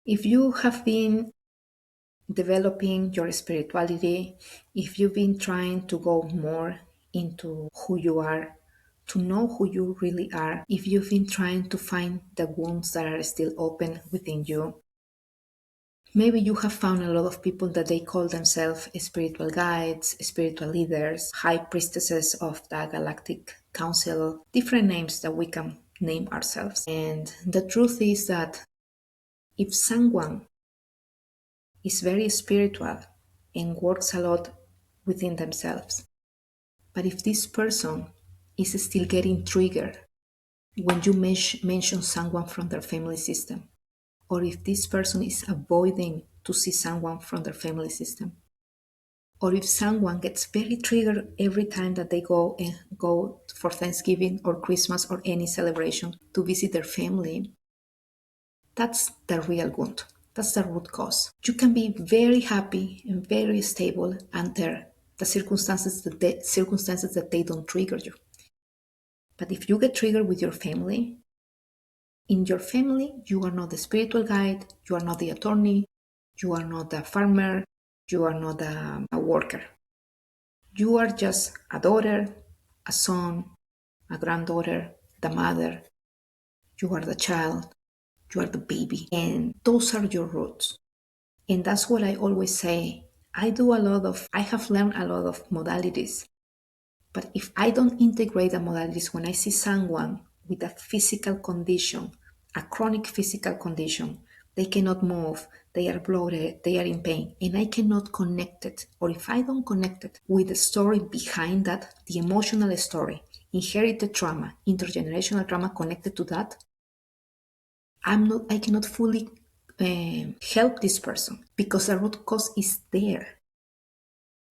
If you have been developing your spirituality, if you've been trying to go more into who you are, to know who you really are, if you've been trying to find the wounds that are still open within you, maybe you have found a lot of people that they call themselves spiritual guides, spiritual leaders, high priestesses of the galactic council, different names that we can name ourselves. And the truth is that if someone is very spiritual and works a lot within themselves, but if this person is still getting triggered when you mention someone from their family system, or if this person is avoiding to see someone from their family system, or if someone gets very triggered every time that they go for Thanksgiving or Christmas or any celebration to visit their family, that's the real wound. That's the root cause. You can be very happy and very stable under the circumstances that they don't trigger you. But if you get triggered with your family, in your family, you are not the spiritual guide, you are not the attorney, you are not the farmer, you are not a worker. You are just a daughter, a son, a granddaughter, the mother. You are the child, you are the baby. And those are your roots. And that's what I always say. I have learned a lot of modalities. But if I don't integrate the modalities, when I see someone with a physical condition, a chronic physical condition, they cannot move, they are bloated, they are in pain, and I cannot connect it, or if I don't connect it with the story behind that, the emotional story, inherited trauma, intergenerational trauma connected to that, I cannot fully help this person because the root cause is there.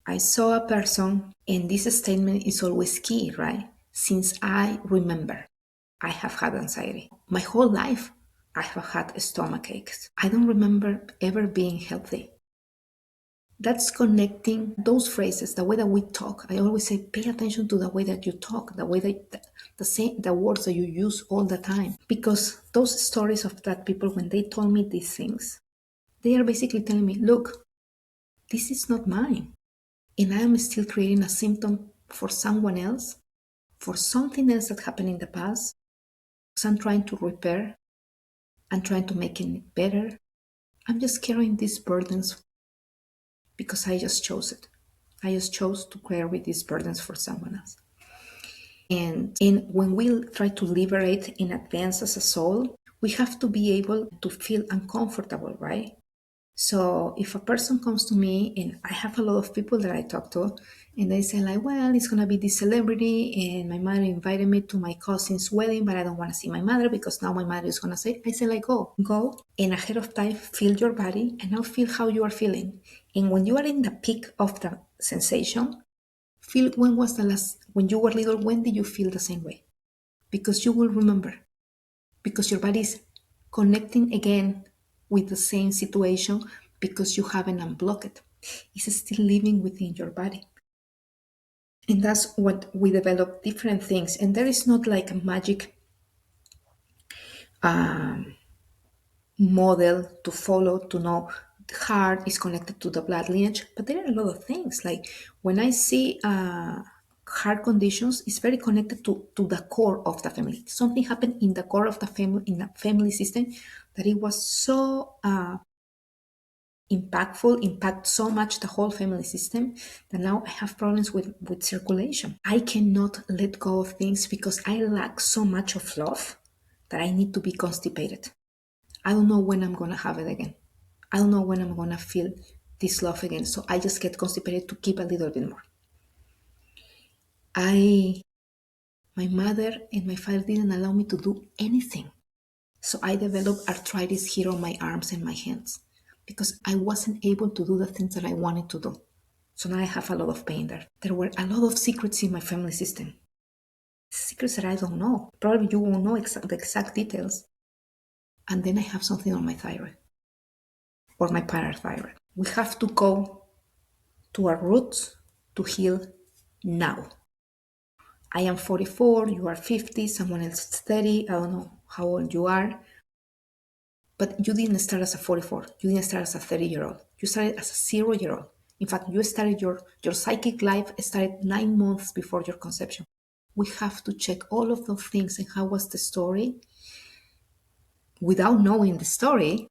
I saw a person, and this statement is always key, right? Since I remember, I have had anxiety. My whole life, I have had stomach aches. I don't remember ever being healthy. That's connecting those phrases, the way that we talk. I always say, pay attention to the way that you talk, the way that the words that you use all the time. Because those stories of that people, when they told me these things, they are basically telling me, look, this is not mine. And I am still creating a symptom for someone else, for something else that happened in the past. So I'm trying to repair, I'm trying to make it better. I'm just carrying these burdens because I just chose it. I just chose to carry these burdens for someone else. And when we try to liberate in advance as a soul, we have to be able to feel uncomfortable, right? So if a person comes to me, and I have a lot of people that I talk to, and they say like, well, it's gonna be this celebrity, and my mother invited me to my cousin's wedding, but I don't want to see my mother because now my mother is gonna say, I say like, go, and ahead of time, feel your body, and now feel how you are feeling. And when you are in the peak of the sensation, feel when you were little, when did you feel the same way? Because you will remember, because your body is connecting again with the same situation because you haven't unblocked it. It's still living within your body. And that's what we develop different things. And there is not like a magic model to follow to know the heart is connected to the blood lineage, but there are a lot of things. Like when I see heart conditions, it's very connected to the core of the family. Something happened in the core of the family, in the family system, that it was so impact so much the whole family system that now I have problems with circulation. I cannot let go of things because I lack so much of love that I need to be constipated. I don't know when I'm gonna have it again. I don't know when I'm gonna feel this love again. So I just get constipated to keep a little bit more. My mother and my father didn't allow me to do anything. So I developed arthritis here on my arms and my hands because I wasn't able to do the things that I wanted to do. So now I have a lot of pain there. There were a lot of secrets in my family system. Secrets that I don't know. Probably you won't know the exact details. And then I have something on my thyroid or my parathyroid. We have to go to our roots to heal now. I am 44, you are 50, someone else is 30, I don't know how old you are. But you didn't start as a 44. You didn't start as a 30-year-old. You started as a 0-year-old. In fact, you started your psychic life started 9 months before your conception. We have to check all of those things and how was the story without knowing the story,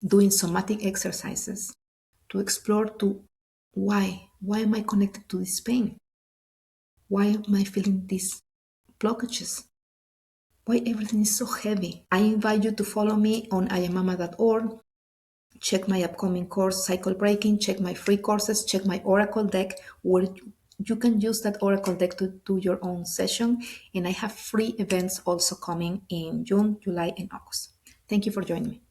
doing somatic exercises to explore to why am I connected to this pain? Why am I feeling these blockages? Why everything is so heavy? I invite you to follow me on iamama.org. Check my upcoming course, Cycle Breaking. Check my free courses. Check my Oracle deck, where you can use that Oracle deck to do your own session. And I have free events also coming in June, July, and August. Thank you for joining me.